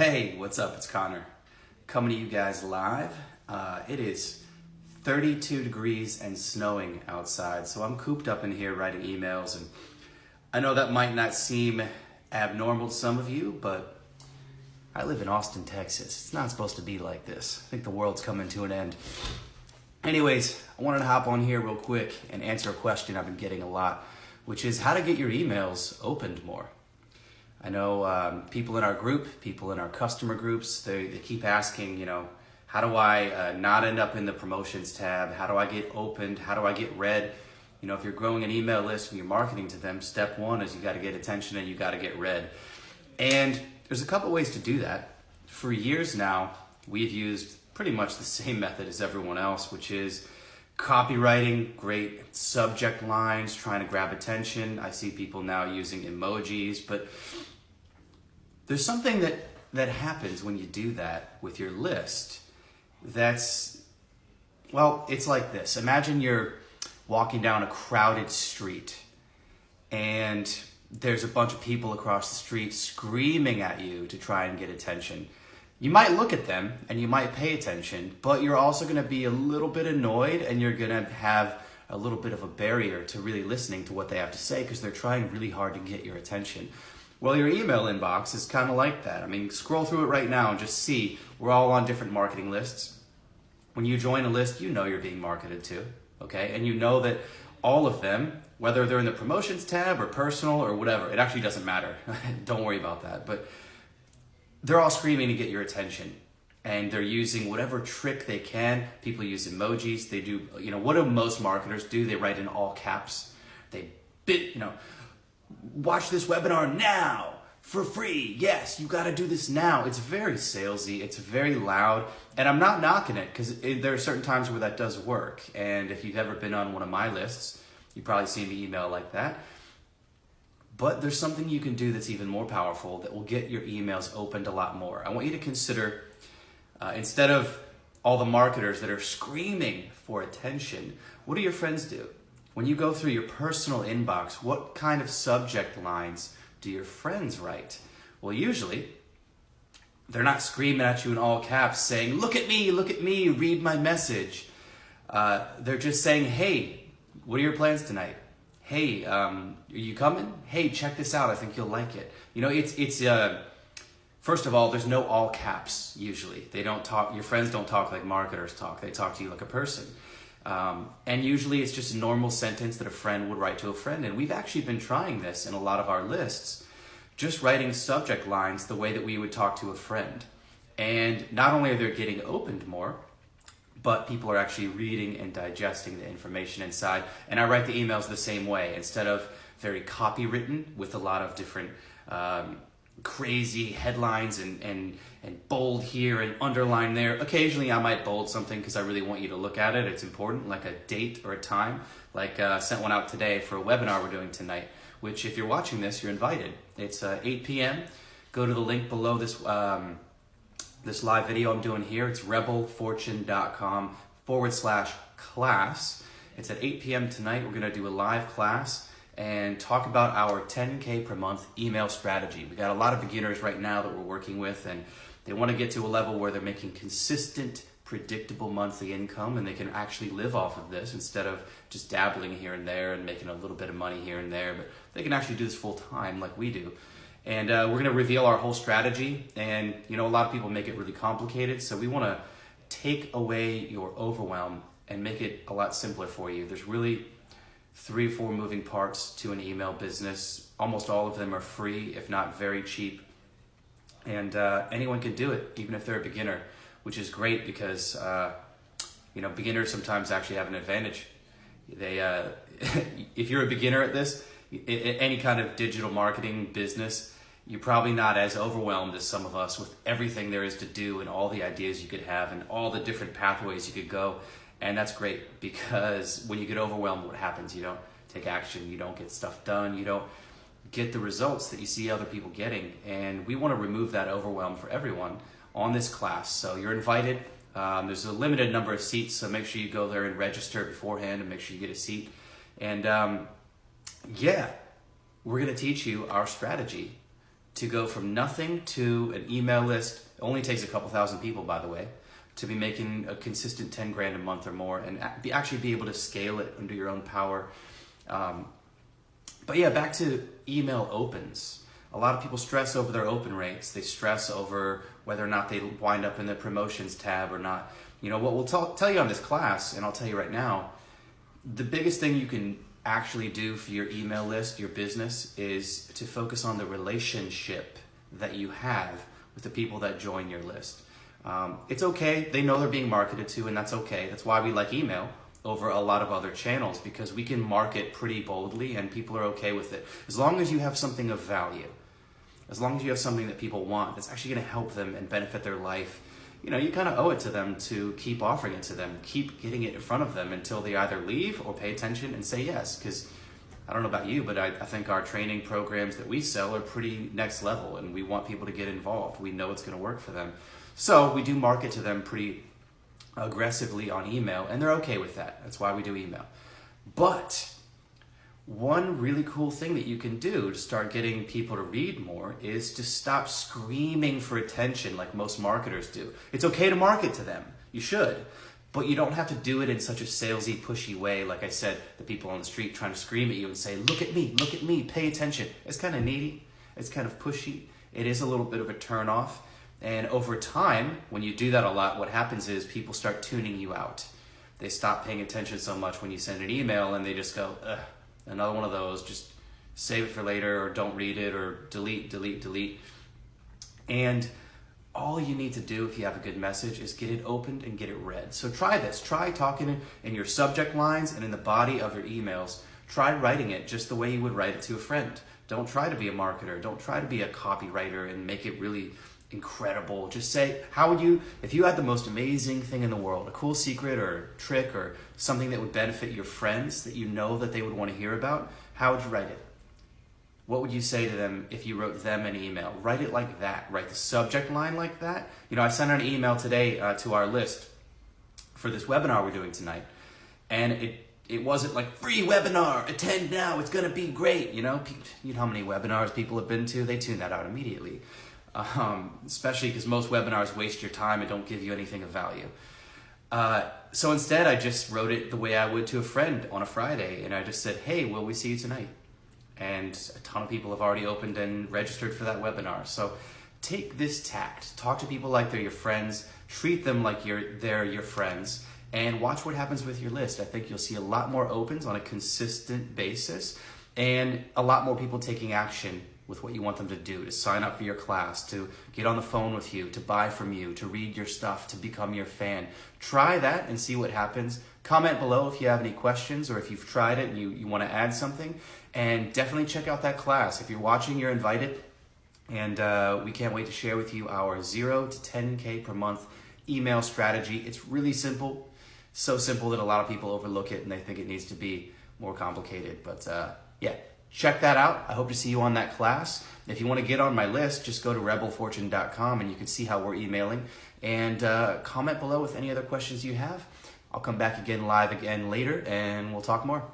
Hey, what's up? It's Connor coming to you guys live. It is 32 degrees and snowing outside, so I'm cooped up in here writing emails, and I know that might not seem abnormal to some of you, but I live in Austin, Texas. It's not supposed to be like this. I think the world's coming to an end. Anyways, I wanted to hop on here real quick and answer a question I've been getting a lot, which is how to get your emails opened more. I know people in our group, people in our customer groups, they keep asking, how do I not end up in the promotions tab? How do I get opened? How do I get read? If you're growing an email list and you're marketing to them, step one is you got to get attention and you got to get read. And there's a couple ways to do that. For years now, we've used pretty much the same method as everyone else, which is copywriting, great subject lines, trying to grab attention. I see people now using emojis, but there's something that happens when you do that with your list it's like this. Imagine you're walking down a crowded street and there's a bunch of people across the street screaming at you to try and get attention. You might look at them and you might pay attention, but you're also going to be a little bit annoyed and you're going to have a little bit of a barrier to really listening to what they have to say because they're trying really hard to get your attention. Well, your email inbox is kind of like that. I mean, scroll through it right now and just see we're all on different marketing lists. When you join a list, you know you're being marketed to, okay? And you know that all of them, whether they're in the promotions tab or personal or whatever, it actually doesn't matter. Don't worry about that. But they're all screaming to get your attention. And they're using whatever trick they can. People use emojis. They do, what do most marketers do? They write in all caps. Watch this webinar now for free. Yes, you got to do this now. It's very salesy. It's very loud. And I'm not knocking it because there are certain times where that does work. And if you've ever been on one of my lists, you've probably seen me email like that. But there's something you can do that's even more powerful that will get your emails opened a lot more. I want you to consider, instead of all the marketers that are screaming for attention, what do your friends do? When you go through your personal inbox, what kind of subject lines do your friends write? Well, usually, they're not screaming at you in all caps saying, look at me, read my message. They're just saying, hey, what are your plans tonight? Hey, are you coming? Hey, check this out. I think you'll like it. First of all, there's no all caps usually. They don't talk, your friends don't talk like marketers talk. They talk to you like a person. And usually it's just a normal sentence that a friend would write to a friend. And we've actually been trying this in a lot of our lists, just writing subject lines the way that we would talk to a friend. And not only are they getting opened more, but people are actually reading and digesting the information inside. And I write the emails the same way. Instead of very copywritten with a lot of different crazy headlines and bold here and underline there. Occasionally I might bold something because I really want you to look at it. It's important, like a date or a time. Like sent one out today for a webinar we're doing tonight, which if you're watching this, you're invited. It's 8 p.m. Go to the link below this this live video I'm doing here. It's rebelfortune.com/class. It's at 8 p.m. tonight. We're going to do a live class and talk about our 10K per month email strategy. We got a lot of beginners right now that we're working with, and they want to get to a level where they're making consistent, predictable monthly income, and they can actually live off of this instead of just dabbling here and there and making a little bit of money here and there, but they can actually do this full time like we do. And we're going to reveal our whole strategy, and a lot of people make it really complicated, so we want to take away your overwhelm and make it a lot simpler for you. There's really 3 or 4 moving parts to an email business. Almost all of them are free, if not very cheap. And anyone can do it, even if they're a beginner, which is great because, beginners sometimes actually have an advantage. If you're a beginner at this, any kind of digital marketing business, you're probably not as overwhelmed as some of us with everything there is to do and all the ideas you could have and all the different pathways you could go. And that's great because when you get overwhelmed, what happens? You don't take action, you don't get stuff done, you don't get the results that you see other people getting. And we want to remove that overwhelm for everyone on this class. So you're invited. There's a limited number of seats, so make sure you go there and register beforehand and make sure you get a seat. And we're going to teach you our strategy to go from nothing to an email list. It only takes a couple thousand people, by the way, to be making a consistent 10 grand a month or more, and actually be able to scale it under your own power. But yeah, back to email opens. A lot of people stress over their open rates. They stress over whether or not they wind up in the promotions tab or not. You know, what we'll tell you on this class, and I'll tell you right now, the biggest thing you can actually do for your email list, your business, is to focus on the relationship that you have with the people that join your list. It's okay. They know they're being marketed to, and that's okay. That's why we like email over a lot of other channels, because we can market pretty boldly and people are okay with it. As long as you have something of value, as long as you have something that people want, that's actually going to help them and benefit their life, you know, you kind of owe it to them to keep offering it to them, keep getting it in front of them until they either leave or pay attention and say yes. Because I don't know about you, but I think our training programs that we sell are pretty next level, and we want people to get involved. We know it's going to work for them. So we do market to them pretty aggressively on email, and they're okay with that. That's why we do email. But one really cool thing that you can do to start getting people to read more is to stop screaming for attention like most marketers do. It's okay to market to them. You should. But you don't have to do it in such a salesy, pushy way. Like I said, the people on the street trying to scream at you and say, look at me, pay attention. It's kind of needy. It's kind of pushy. It is a little bit of a turn off. And over time, when you do that a lot, what happens is people start tuning you out. They stop paying attention so much when you send an email, and they just go, ugh, another one of those, just save it for later, or don't read it, or delete. And all you need to do if you have a good message is get it opened and get it read. So try this. Try talking in your subject lines and in the body of your emails. Try writing it just the way you would write it to a friend. Don't try to be a marketer. Don't try to be a copywriter and make it really incredible. Just say, how would you, if you had the most amazing thing in the world, a cool secret or trick or something that would benefit your friends that you know that they would want to hear about, how would you write it? What would you say to them if you wrote them an email? Write it like that. Write the subject line like that. You know, I sent out an email today to our list for this webinar we're doing tonight, and it wasn't like, free webinar, attend now, it's gonna be great. You know how many webinars people have been to? They tune that out immediately. Especially because most webinars waste your time and don't give you anything of value. So instead, I just wrote it the way I would to a friend on a Friday, and I just said, hey, will we see you tonight? And a ton of people have already opened and registered for that webinar. So take this tact. Talk to people like they're your friends. Treat them like they're your friends. And watch what happens with your list. I think you'll see a lot more opens on a consistent basis, and a lot more people taking action with what you want them to do, to sign up for your class, to get on the phone with you, to buy from you, to read your stuff, to become your fan. Try that and see what happens. Comment below if you have any questions, or if you've tried it and you want to add something. And definitely check out that class. If you're watching, you're invited. And we can't wait to share with you our 0 to 10K per month email strategy. It's really simple. So simple that a lot of people overlook it and they think it needs to be more complicated. But yeah. Check that out. I hope to see you on that class. If you want to get on my list, just go to rebelfortune.com and you can see how we're emailing. And comment below with any other questions you have. I'll come back live again later, and we'll talk more.